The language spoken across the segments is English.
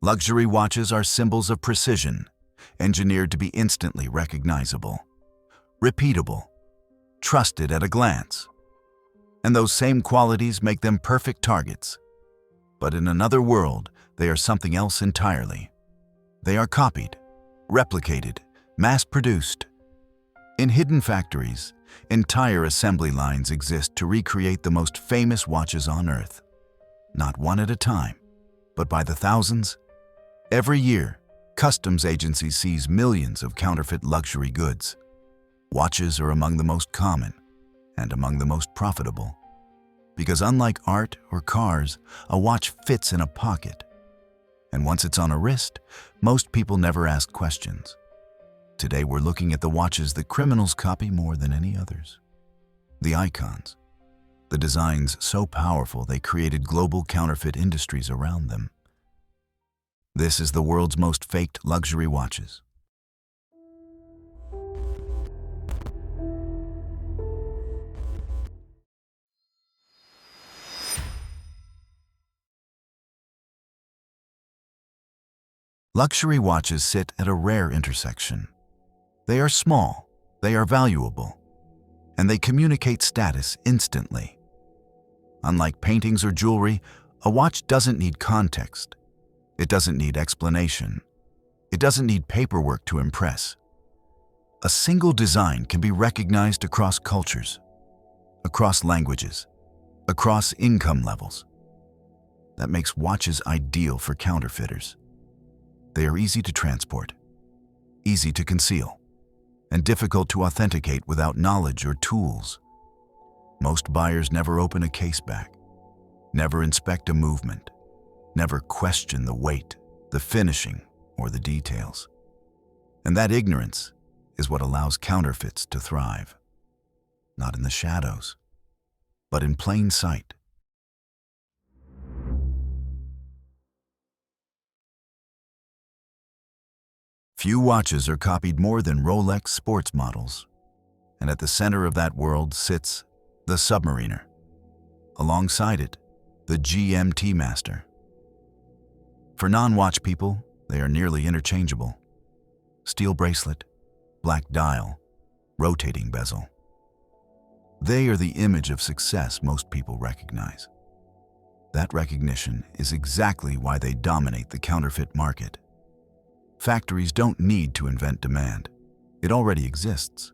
Luxury watches are symbols of precision, engineered to be instantly recognizable, repeatable, trusted at a glance. And those same qualities make them perfect targets. But in another world, they are something else entirely. They are copied, replicated, mass-produced. In hidden factories, entire assembly lines exist to recreate the most famous watches on Earth. Not one at a time, but by the thousands. Every year, customs agencies seize millions of counterfeit luxury goods. Watches are among the most common and among the most profitable. Because unlike art or cars, a watch fits in a pocket. And once it's on a wrist, most people never ask questions. Today we're looking at the watches that criminals copy more than any others. The icons. The designs so powerful they created global counterfeit industries around them. This is the world's most faked luxury watches. Luxury watches sit at a rare intersection. They are small, they are valuable, and they communicate status instantly. Unlike paintings or jewelry, a watch doesn't need context. It doesn't need explanation. It doesn't need paperwork to impress. A single design can be recognized across cultures, across languages, across income levels. That makes watches ideal for counterfeiters. They are easy to transport, easy to conceal, and difficult to authenticate without knowledge or tools. Most buyers never open a case back, never inspect a movement, never question the weight, the finishing, or the details. And that ignorance is what allows counterfeits to thrive. Not in the shadows, but in plain sight. Few watches are copied more than Rolex sports models, and at the center of that world sits the Submariner. Alongside it, the GMT-Master. For non-watch people, they are nearly interchangeable. Steel bracelet, black dial, rotating bezel. They are the image of success most people recognize. That recognition is exactly why they dominate the counterfeit market. Factories don't need to invent demand. It already exists.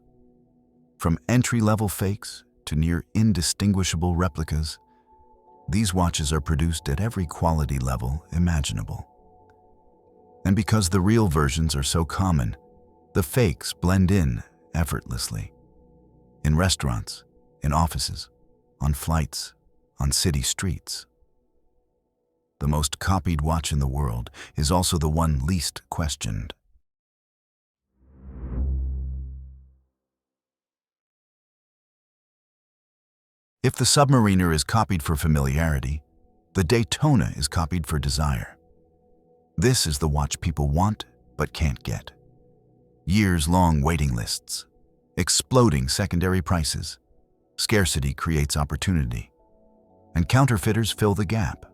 From entry-level fakes to near indistinguishable replicas, these watches are produced at every quality level imaginable. And because the real versions are so common, the fakes blend in effortlessly. In restaurants, in offices, on flights, on city streets. The most copied watch in the world is also the one least questioned. If the Submariner is copied for familiarity, the Daytona is copied for desire. This is the watch people want but can't get. Years-long waiting lists, exploding secondary prices. Scarcity creates opportunity, and counterfeiters fill the gap.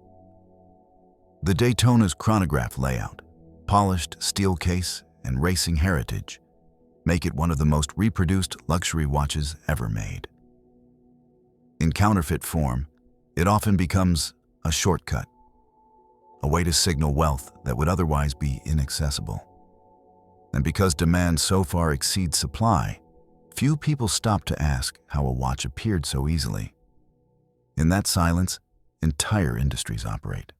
The Daytona's chronograph layout, polished steel case, and racing heritage make it one of the most reproduced luxury watches ever made. In counterfeit form, it often becomes a shortcut, a way to signal wealth that would otherwise be inaccessible. And because demand so far exceeds supply, few people stop to ask how a watch appeared so easily. In that silence, entire industries operate.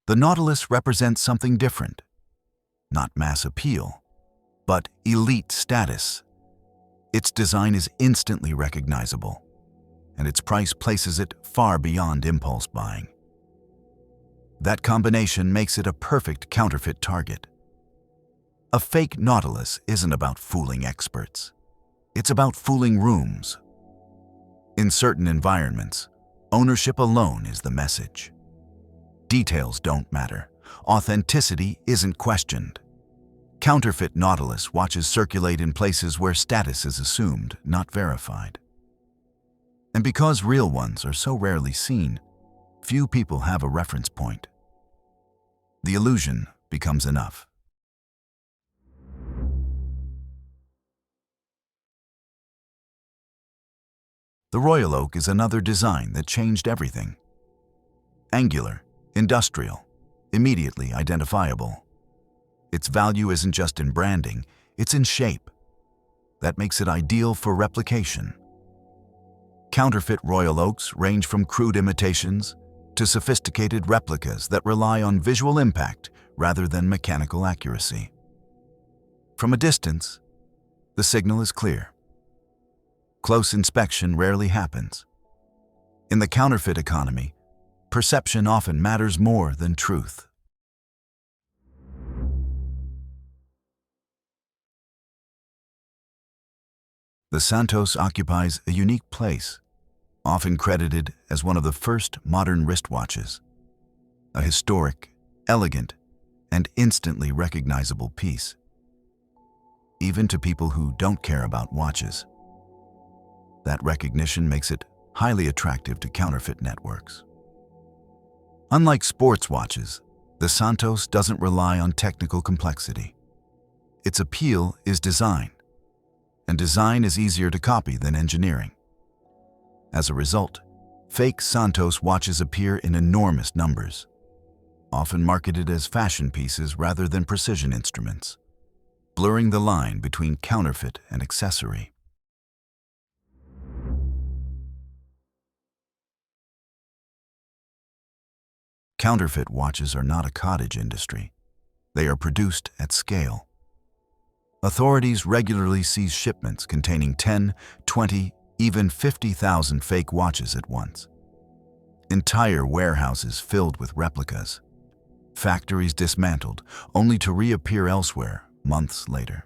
The Nautilus represents something different. Not mass appeal, but elite status. Its design is instantly recognizable, and its price places it far beyond impulse buying. That combination makes it a perfect counterfeit target. A fake Nautilus isn't about fooling experts. It's about fooling rooms. In certain environments, ownership alone is the message. Details don't matter. Authenticity isn't questioned. Counterfeit Nautilus watches circulate in places where status is assumed, not verified. And because real ones are so rarely seen, few people have a reference point. The illusion becomes enough. The Royal Oak is another design that changed everything. Angular, industrial, immediately identifiable. Its value isn't just in branding, it's in shape. That makes it ideal for replication. Counterfeit Royal Oaks range from crude imitations to sophisticated replicas that rely on visual impact rather than mechanical accuracy. From a distance, the signal is clear. Close inspection rarely happens. In the counterfeit economy, perception often matters more than truth. The Santos occupies a unique place, often credited as one of the first modern wristwatches. A historic, elegant, and instantly recognizable piece, even to people who don't care about watches. That recognition makes it highly attractive to counterfeit networks. Unlike sports watches, the Santos doesn't rely on technical complexity. Its appeal is design, and design is easier to copy than engineering. As a result, fake Santos watches appear in enormous numbers, often marketed as fashion pieces rather than precision instruments, blurring the line between counterfeit and accessory. Counterfeit watches are not a cottage industry. They are produced at scale. Authorities regularly seize shipments containing 10, 20, even 50,000 fake watches at once. Entire warehouses filled with replicas. Factories dismantled, only to reappear elsewhere months later.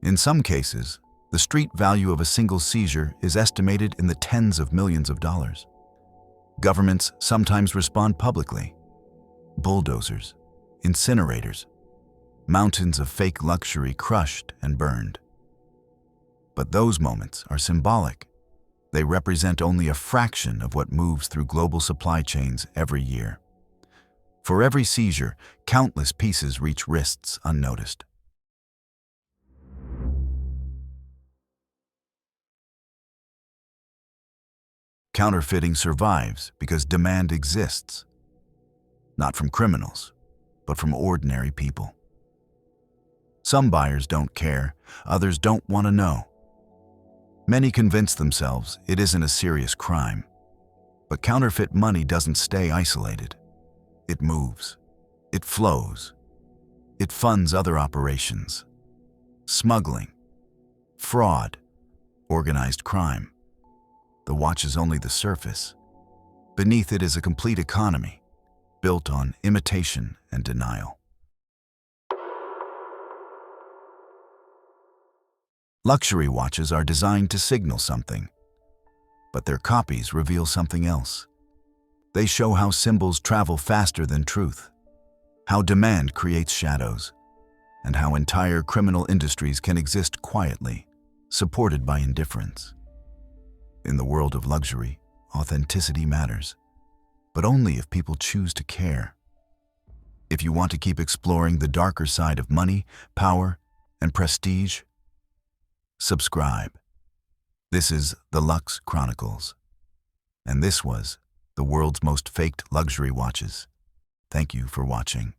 In some cases, the street value of a single seizure is estimated in the tens of millions of dollars. Governments sometimes respond publicly. Bulldozers, incinerators, mountains of fake luxury crushed and burned. But those moments are symbolic. They represent only a fraction of what moves through global supply chains every year. For every seizure, countless pieces reach wrists unnoticed. Counterfeiting survives because demand exists, not from criminals, but from ordinary people. Some buyers don't care, others don't want to know. Many convince themselves it isn't a serious crime. But counterfeit money doesn't stay isolated. It moves. It flows. It funds other operations. Smuggling, fraud, organized crime. The watch is only the surface. Beneath it is a complete economy, built on imitation and denial. Luxury watches are designed to signal something, but their copies reveal something else. They show how symbols travel faster than truth, how demand creates shadows, and how entire criminal industries can exist quietly, supported by indifference. In the world of luxury, authenticity matters, but only if people choose to care. If you want to keep exploring the darker side of money, power, and prestige, subscribe. This is the Lux Chronicles, and this was the world's most faked luxury watches. Thank you for watching.